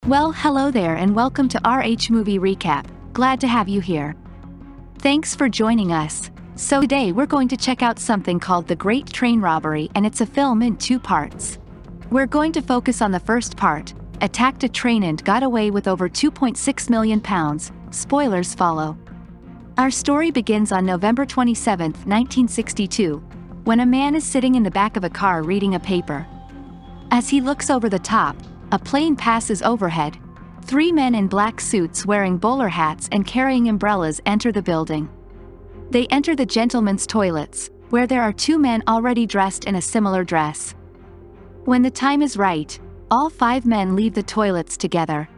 Well, hello there and welcome to RH Movie Recap. Glad to have you here. Thanks for joining us. So today we're going to check out something called The Great Train Robbery, and it's a film in two parts. We're going to focus on the first part, attacked a train and got away with over £2.6 million. Spoilers follow. Our story begins on November 27, 1962, when a man is sitting in the back of a car reading a paper. As he looks over the top, a plane passes overhead. Three men in black suits wearing bowler hats and carrying umbrellas enter the building. They enter the gentlemen's toilets, where there are two men already dressed in a similar dress. When the time is right, all five men leave the toilets together.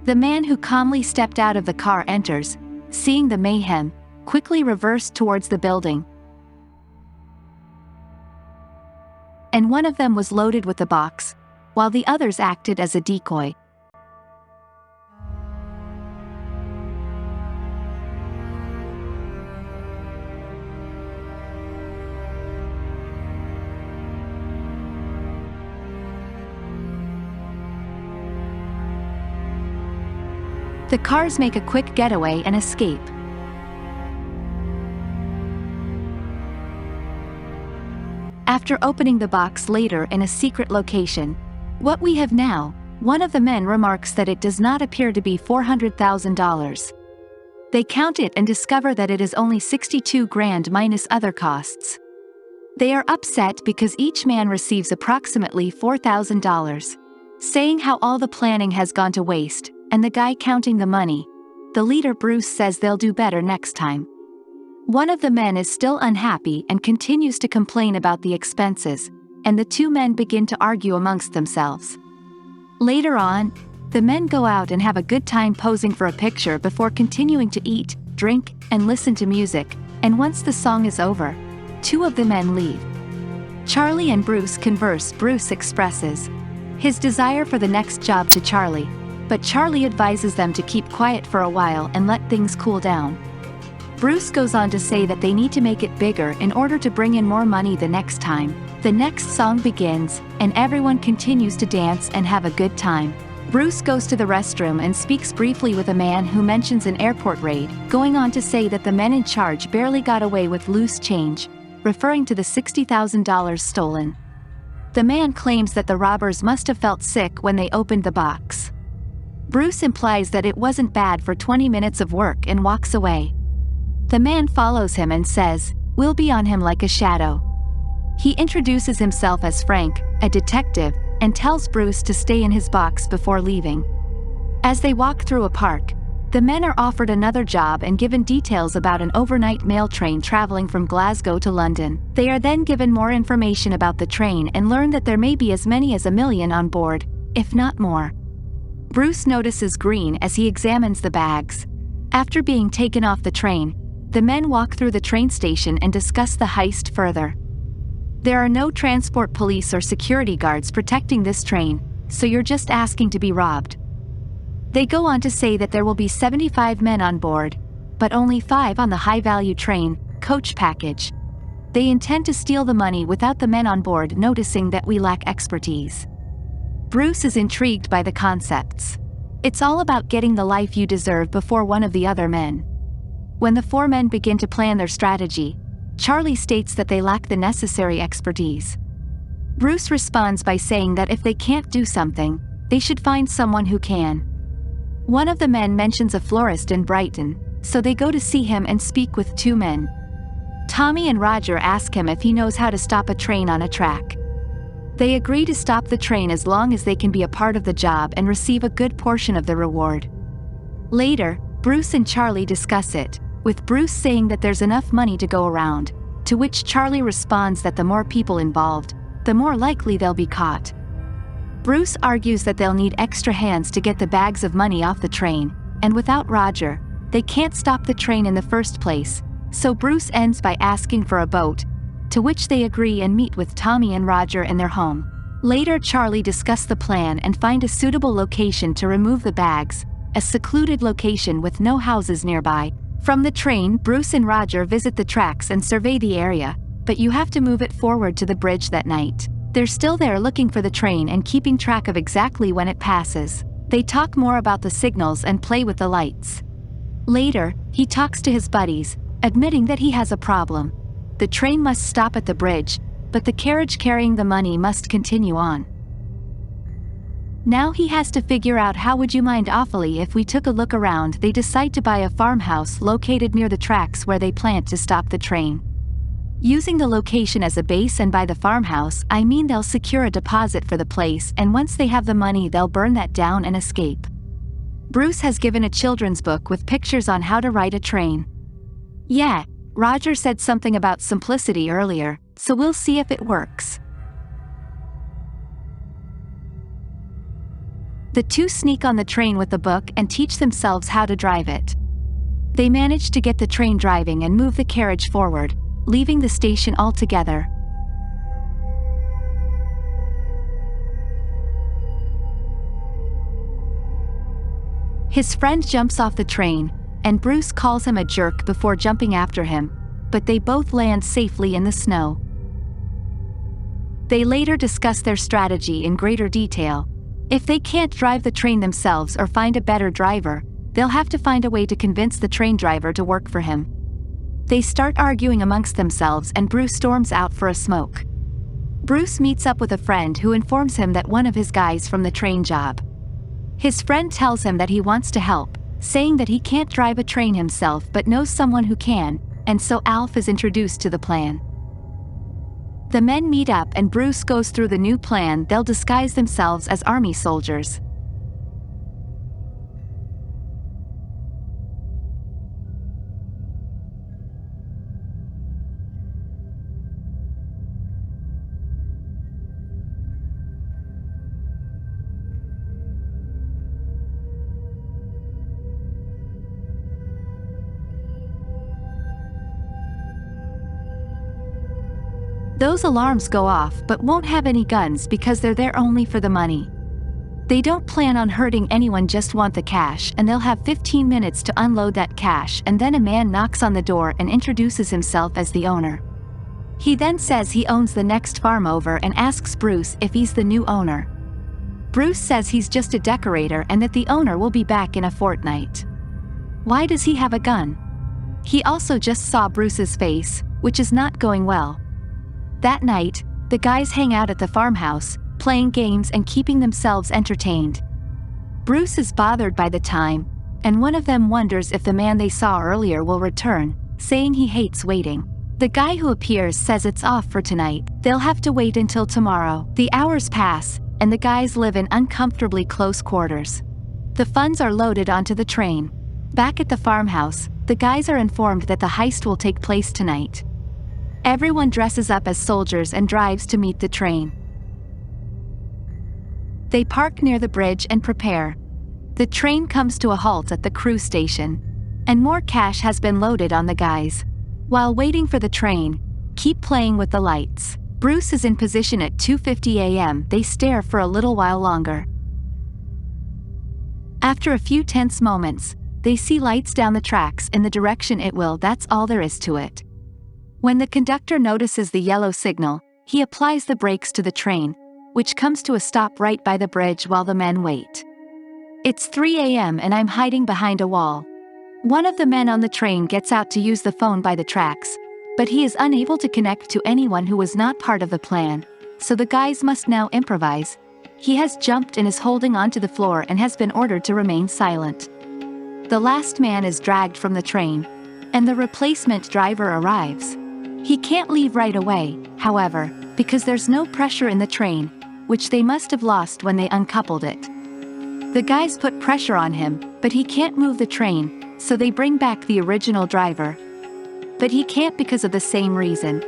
The man who calmly stepped out of the car enters, seeing the mayhem, quickly reversed towards the building. And one of them was loaded with the box, while the others acted as a decoy. The cars make a quick getaway and escape. After opening the box later in a secret location, what we have now, one of the men remarks that it does not appear to be $400,000. They count it and discover that it is only 62 grand minus other costs. They are upset because each man receives approximately $4,000, saying how all the planning has gone to waste. And the guy counting the money, the leader Bruce, says they'll do better next time. One of the men is still unhappy and continues to complain about the expenses, and the two men begin to argue amongst themselves. Later on, the men go out and have a good time posing for a picture before continuing to eat, drink, and listen to music, and once the song is over, two of the men leave. Charlie and Bruce converse. Bruce expresses his desire for the next job to Charlie, but Charlie advises them to keep quiet for a while and let things cool down. Bruce goes on to say that they need to make it bigger in order to bring in more money the next time. The next song begins, and everyone continues to dance and have a good time. Bruce goes to the restroom and speaks briefly with a man who mentions an airport raid, going on to say that the men in charge barely got away with loose change, referring to the $60,000 stolen. The man claims that the robbers must have felt sick when they opened the box. Bruce implies that it wasn't bad for 20 minutes of work and walks away. The man follows him and says, "We'll be on him like a shadow." He introduces himself as Frank, a detective, and tells Bruce to stay in his box before leaving. As they walk through a park, the men are offered another job and given details about an overnight mail train traveling from Glasgow to London. They are then given more information about the train and learn that there may be as many as 1 million on board, if not more. Bruce notices green as he examines the bags. After being taken off the train, the men walk through the train station and discuss the heist further. There are no transport police or security guards protecting this train, so you're just asking to be robbed. They go on to say that there will be 75 men on board, but only 5 on the high-value train, coach package. They intend to steal the money without the men on board noticing that we lack expertise. Bruce is intrigued by the concepts. It's all about getting the life you deserve before one of the other men. When the 4 men begin to plan their strategy, Charlie states that they lack the necessary expertise. Bruce responds by saying that if they can't do something, they should find someone who can. One of the men mentions a florist in Brighton, so they go to see him and speak with 2 men. Tommy and Roger ask him if he knows how to stop a train on a track. They agree to stop the train as long as they can be a part of the job and receive a good portion of the reward. Later, Bruce and Charlie discuss it, with Bruce saying that there's enough money to go around, to which Charlie responds that the more people involved, the more likely they'll be caught. Bruce argues that they'll need extra hands to get the bags of money off the train, and without Roger, they can't stop the train in the first place, so Bruce ends by asking for a boat, to which they agree and meet with Tommy and Roger in their home. Later, Charlie discuss the plan and find a suitable location to remove the bags, a secluded location with no houses nearby. From the train, Bruce and Roger visit the tracks and survey the area, but you have to move it forward to the bridge that night. They're still there looking for the train and keeping track of exactly when it passes. They talk more about the signals and play with the lights. Later, he talks to his buddies, admitting that he has a problem. The train must stop at the bridge, but the carriage carrying the money must continue on. Now he has to figure out how would you mind awfully if we took a look around. They decide to buy a farmhouse located near the tracks where they plan to stop the train. Using the location as a base and by the farmhouse, I mean they'll secure a deposit for the place, and once they have the money they'll burn that down and escape. Bruce has given a children's book with pictures on how to ride a train. Yeah, Roger said something about simplicity earlier, so we'll see if it works. The two sneak on the train with the book and teach themselves how to drive it. They manage to get the train driving and move the carriage forward, leaving the station altogether. His friend jumps off the train, and Bruce calls him a jerk before jumping after him, but they both land safely in the snow. They later discuss their strategy in greater detail. If they can't drive the train themselves or find a better driver, they'll have to find a way to convince the train driver to work for him. They start arguing amongst themselves and Bruce storms out for a smoke. Bruce meets up with a friend who informs him that one of his guys from the train job. His friend tells him that he wants to help, saying that he can't drive a train himself but knows someone who can, and so Alf is introduced to the plan. The men meet up and Bruce goes through the new plan. They'll disguise themselves as army soldiers. Those alarms go off but won't have any guns because they're there only for the money. They don't plan on hurting anyone, just want the cash, and they'll have 15 minutes to unload that cash, and then a man knocks on the door and introduces himself as the owner. He then says he owns the next farm over and asks Bruce if he's the new owner. Bruce says he's just a decorator and that the owner will be back in a fortnight. Why does he have a gun? He also just saw Bruce's face, which is not going well. That night, the guys hang out at the farmhouse, playing games and keeping themselves entertained. Bruce is bothered by the time, and one of them wonders if the man they saw earlier will return, saying he hates waiting. The guy who appears says it's off for tonight. They'll have to wait until tomorrow. The hours pass, and the guys live in uncomfortably close quarters. The funds are loaded onto the train. Back at the farmhouse, the guys are informed that the heist will take place tonight. Everyone dresses up as soldiers and drives to meet the train. They park near the bridge and prepare. The train comes to a halt at the crew station, and more cash has been loaded on the guys. While waiting for the train, keep playing with the lights. Bruce is in position at 2:50 a.m. They stare for a little while longer. After a few tense moments, they see lights down the tracks in the direction it will. That's all there is to it. When the conductor notices the yellow signal, he applies the brakes to the train, which comes to a stop right by the bridge while the men wait. It's 3 a.m. and I'm hiding behind a wall. One of the men on the train gets out to use the phone by the tracks, but he is unable to connect to anyone who was not part of the plan, so the guys must now improvise. He has jumped and is holding onto the floor and has been ordered to remain silent. The last man is dragged from the train, and the replacement driver arrives. He can't leave right away, however, because there's no pressure in the train, which they must have lost when they uncoupled it. The guys put pressure on him, but he can't move the train, so they bring back the original driver. But he can't because of the same reason.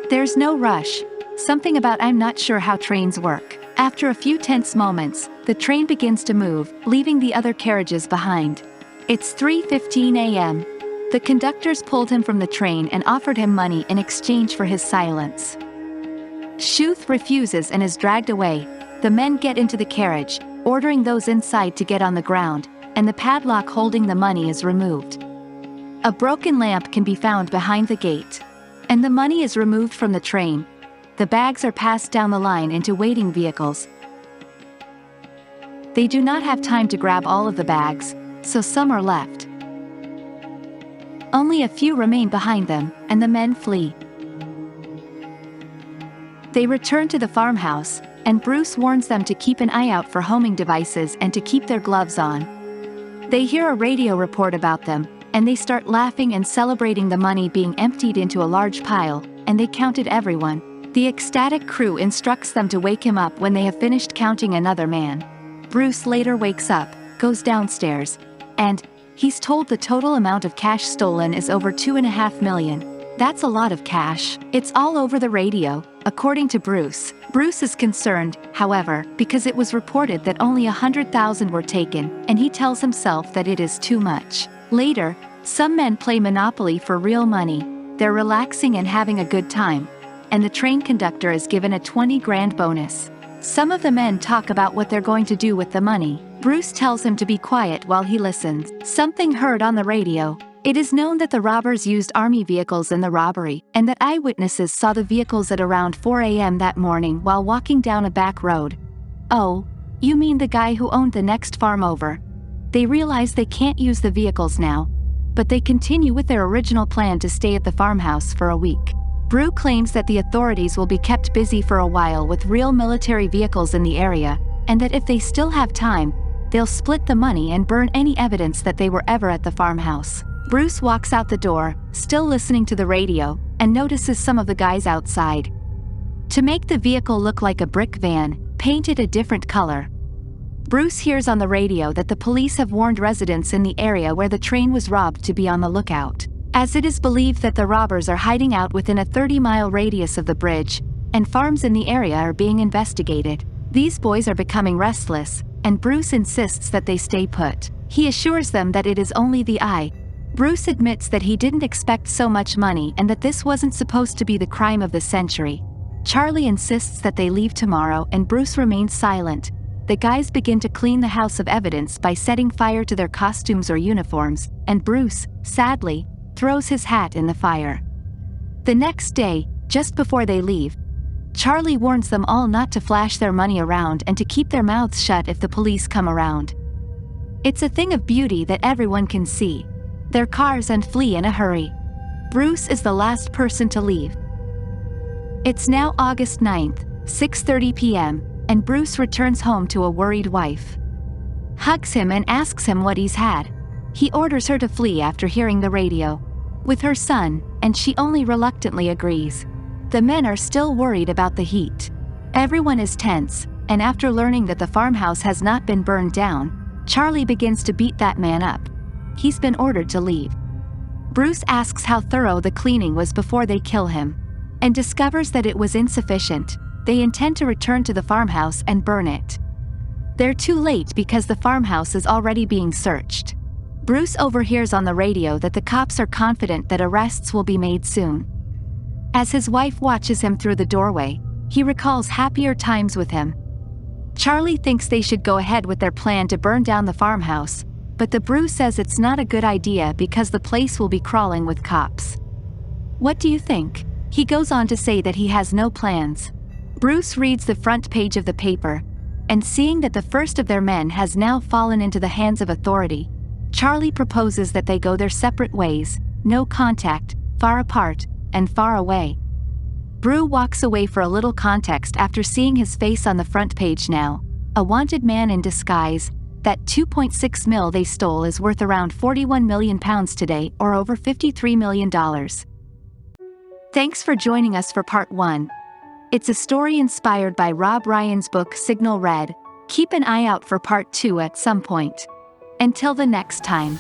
There's no rush, something about I'm not sure how trains work. After a few tense moments, the train begins to move, leaving the other carriages behind. It's 3:15 a.m. The conductors pulled him from the train and offered him money in exchange for his silence. Schuth refuses and is dragged away. The men get into the carriage, ordering those inside to get on the ground, and the padlock holding the money is removed. A broken lamp can be found behind the gate, and the money is removed from the train. The bags are passed down the line into waiting vehicles. They do not have time to grab all of the bags, so some are left. Only a few remain behind them, and the men flee. They return to the farmhouse, and Bruce warns them to keep an eye out for homing devices and to keep their gloves on. They hear a radio report about them, and they start laughing and celebrating the money being emptied into a large pile, and they counted everyone. The ecstatic crew instructs them to wake him up when they have finished counting another man. Bruce later wakes up, goes downstairs, and he's told the total amount of cash stolen is over $2.5 million. That's a lot of cash. It's all over the radio, according to Bruce. Bruce is concerned, however, because it was reported that only 100,000 were taken, and he tells himself that it is too much. Later, some men play Monopoly for real money. They're relaxing and having a good time, and the train conductor is given a 20 grand bonus. Some of the men talk about what they're going to do with the money. Bruce tells him to be quiet while he listens. Something heard on the radio. It is known that the robbers used army vehicles in the robbery, and that eyewitnesses saw the vehicles at around 4 a.m. that morning while walking down a back road. Oh, you mean the guy who owned the next farm over? They realize they can't use the vehicles now, but they continue with their original plan to stay at the farmhouse for a week. Brew claims that the authorities will be kept busy for a while with real military vehicles in the area, and that if they still have time, they'll split the money and burn any evidence that they were ever at the farmhouse. Bruce walks out the door, still listening to the radio, and notices some of the guys outside. To make the vehicle look like a brick van, painted a different color. Bruce hears on the radio that the police have warned residents in the area where the train was robbed to be on the lookout, as it is believed that the robbers are hiding out within a 30-mile radius of the bridge, and farms in the area are being investigated. These boys are becoming restless, and Bruce insists that they stay put. He assures them that it is only the eye. Bruce admits that he didn't expect so much money and that this wasn't supposed to be the crime of the century. Charlie insists that they leave tomorrow, and Bruce remains silent. The guys begin to clean the house of evidence by setting fire to their costumes or uniforms, and Bruce, sadly, throws his hat in the fire. The next day, just before they leave, Charlie warns them all not to flash their money around and to keep their mouths shut if the police come around. It's a thing of beauty that everyone can see their cars and flee in a hurry. Bruce is the last person to leave. It's now August 9th, 6:30 p.m., and Bruce returns home to a worried wife. Hugs him and asks him what he's had. He orders her to flee after hearing the radio with her son, and she only reluctantly agrees. The men are still worried about the heat. Everyone is tense, and after learning that the farmhouse has not been burned down, Charlie begins to beat that man up. He's been ordered to leave. Bruce asks how thorough the cleaning was before they kill him, and discovers that it was insufficient. They intend to return to the farmhouse and burn it. They're too late because the farmhouse is already being searched. Bruce overhears on the radio that the cops are confident that arrests will be made soon. As his wife watches him through the doorway, he recalls happier times with him. Charlie thinks they should go ahead with their plan to burn down the farmhouse, but the Brew says it's not a good idea because the place will be crawling with cops. What do you think? He goes on to say that he has no plans. Bruce reads the front page of the paper, and seeing that the first of their men has now fallen into the hands of authority, Charlie proposes that they go their separate ways, no contact, far apart, and far away. Brew walks away for a little context after seeing his face on the front page now. A wanted man in disguise. That 2.6 mil they stole is worth around 41 million pounds today, or over $53 million. Thanks for joining us for part 1. It's a story inspired by Rob Ryan's book Signal Red. Keep an eye out for part 2 at some point. Until the next time.